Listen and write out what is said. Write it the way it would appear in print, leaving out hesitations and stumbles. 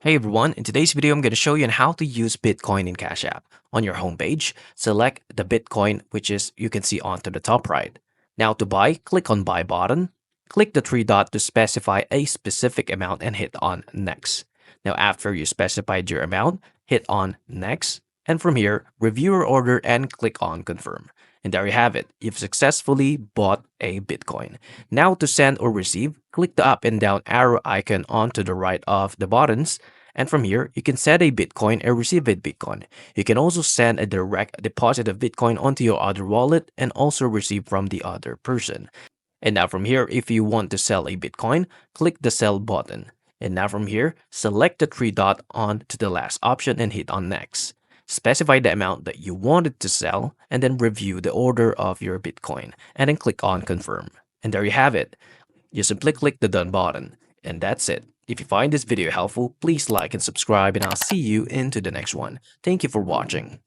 Hey everyone, in today's video, I'm going to show you on how to use Bitcoin in Cash App. On your homepage, select the Bitcoin, which is you can see onto the top right. Now to buy, click on Buy button. Click the three dot to specify a specific amount and hit on Next. Now after you specified your amount, hit on Next. And from here, review your order and click on Confirm. And there you have it. You've successfully bought a Bitcoin. Now to send or receive, click the up and down arrow icon onto the right of the buttons, and from here, you can send a Bitcoin and receive a Bitcoin. You can also send a direct deposit of Bitcoin onto your other wallet and also receive from the other person. And now from here, if you want to sell a Bitcoin, click the sell button. And now from here, select the three dot on to the last option and hit on next. Specify the amount that you wanted to sell and then review the order of your Bitcoin and then click on confirm. And there you have it. You simply click the done button. And that's it. If you find this video helpful, please like and subscribe and I'll see you into the next one. Thank you for watching.